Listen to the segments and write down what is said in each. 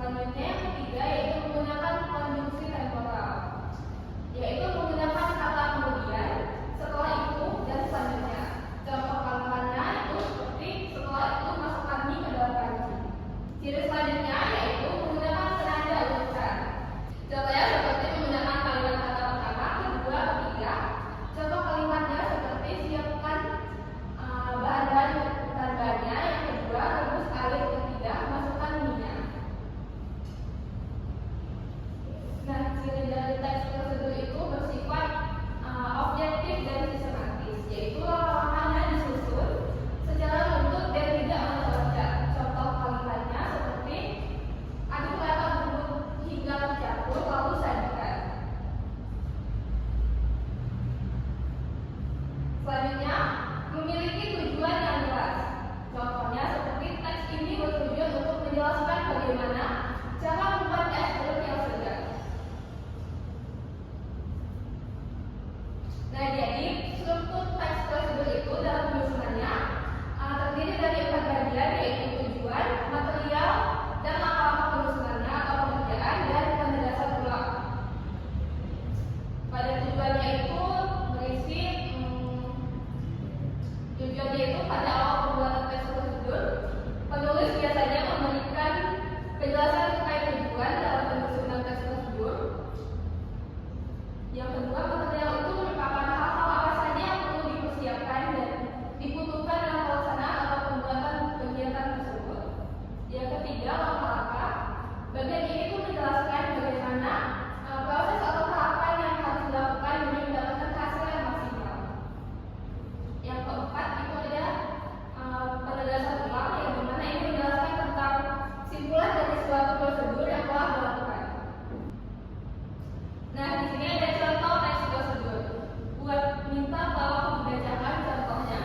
Selanjutnya yang ketiga yaitu menggunakan konjungsi temporal, yaitu menggunakan kata kemudian, setelah itu, dan selanjutnya. Contoh kalimatnya itu seperti setelah itu masukkan mie ke dalam panci. Ciri selanjutnya yaitu menggunakan penanda urutan. Contohnya seperti menggunakan kalimat kata pertama, kedua, ketiga. Contoh kalimatnya seperti siapkan bahan-bahan tandanya, yang kedua rebus air, ketiga masukkan minyak. Nah, ciri dari teks prosedur itu bersifat objektif dan sistematis, yaitu langkah-langkahnya disusun secara runtut dan tidak mencolok. Contoh kalimatnya seperti aduk rata bubuk hingga tercampur lalu sajikan. Selanjutnya, memiliki tujuan yang jelas. Contohnya seperti teks ini bertujuan untuk menjelaskan bagaimana cara membuat es jeruk yang segar. Nah, jadi struktur teks prosedur itu dalam penyusunannya terdiri dari 4 bagian, yaitu tujuan, material, dan langkah-langkah penyusunannya atau pengerjaan, dan penegasan ulang. Pada tujuannya itu berisi tujuannya itu pada awal pembuatan teks prosedur, penulis biasanya memberikan penjelasan terkait tujuan dalam penyusunan teks prosedur. Yang kedua, material itu merupakan hal-hal apa saja yang perlu dipersiapkan dan dibutuhkan dalam pelaksanaan atau pembuatan kegiatan tersebut. Yang ketiga, langkah-langkah. Bagian ini pun menjelaskan bagaimana proses atau tahapan yang harus dilakukan demi mendapatkan hasil yang maksimal. Yang keempat, itu ada penegasan ulang, yang dimana ini menjelaskan tentang simpulan dari suatu prosedur yang telah dilakukan. Nah, di sini ada contoh teks prosedur. Buat minta tolong dibacakan contohnya.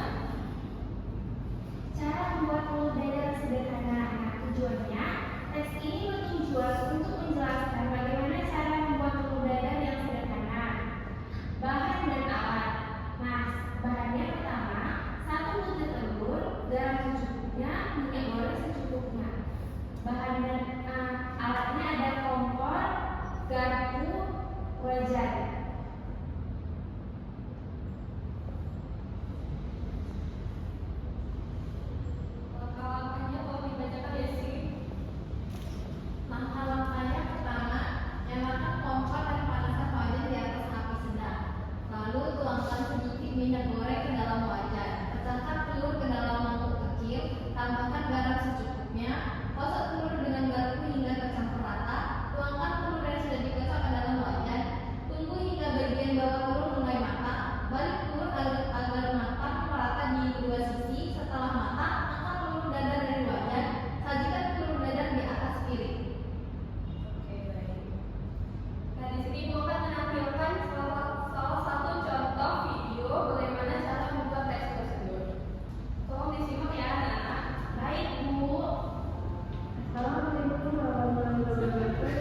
Cara membuat telur dadar sederhana. Nah, tujuannya, teks ini bertujuan untuk menjelaskan bagaimana cara membuat telur dadar yang sederhana. Bahan dan alat. Nah, bahannya pertama, 1 butir telur, garam secukupnya, minyak goreng secukupnya. Bahan dan alatnya ada kompor, garpu, wajan. Langkah-langkahnya tolong dibacakan ya sih. Langkah-langkahnya pertama, nyalakan kompor dan panaskan wajan di atas api sedang. Lalu tuangkan sedikit minyak goreng ke dalam wajan. Pecahkan telur ke dalam mangkuk kecil, tambahkan garam secukupnya. Kocok telur dengan garpu hingga tercampur rata. Tuangkan telur yang sudah dikocok ke dalam wajan. Tunggu hingga bagian bawah telur mulai matang. Balik telur agar matang merata di kedua sisi. Setelah matang, angkat telur dadar dari wajan. Sajikan telur dadar di atas piring. Oke, baik. Nah, di sini Ibu akan menampilkan salah satu contoh video bagaimana cara membuat teks prosedur. Tolong disimak ya, anak-anak. Baik, Bu. Assalamualaikum warahmatullahi wabarakatuh.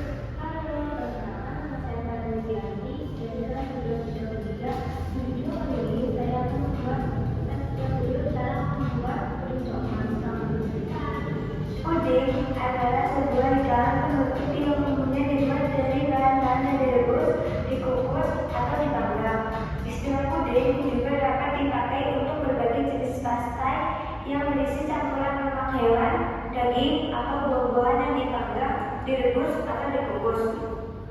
Halo, perkenalkan saya Fadli Diani dari kelas 233. Video ini saya akan membuat teks prosedur dalam membuat perhitungan selanjutnya. Puding adalah sebuah hidangan penutup yang umumnya dibuat dari bahan-bahan yang direbus, dikukus, atau dipanggang. Istilah puding juga dapat dipakai untuk berbagai jenis pastai yang berisi campuran lemak hewan, daging, atau buah-buahan yang dipanggang, direbus, atau dikukus.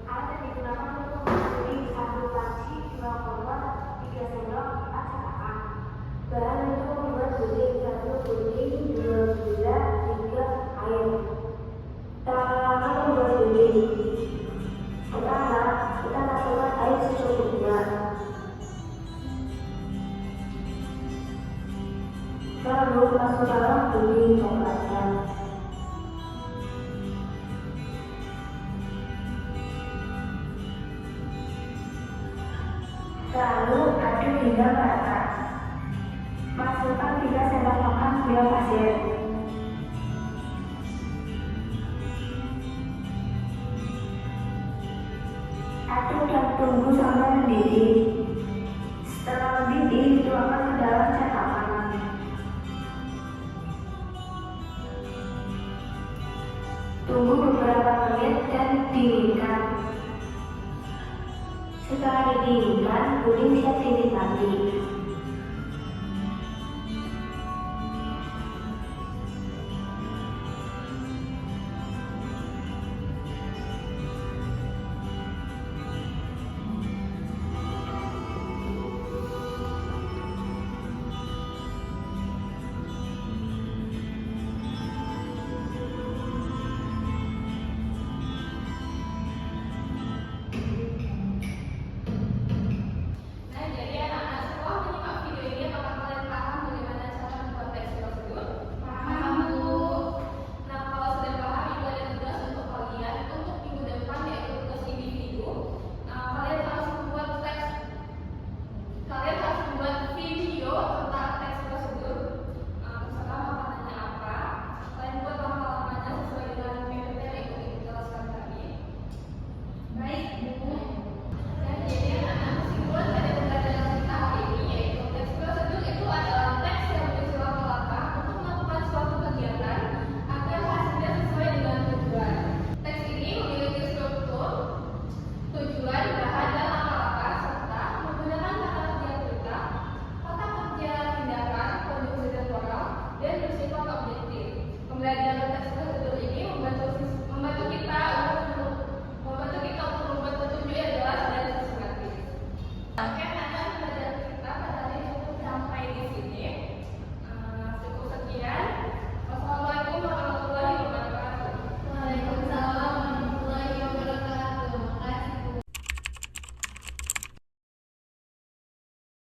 Alat yang digunakan untuk membuat puding 1 panci, 2 korban, 3 sendok, 4 catakan. Bahan untuk membuat puding 1 puding, 2 gula, 3 air. Cara membuat puding. Pertama, kita masukkan air secukupnya. Lalu masukkan puding coklatnya. Lalu aduk hingga merata. Masukkan 3 sendok makan gula pasir. Aduk dan tunggu sampai mendidih. Setelah mendidih, tuangkan ke dalam cetakan. Tunggu beberapa beberapa menit dan dinginkan. Setelah didinginkan, puding siap dinikmati.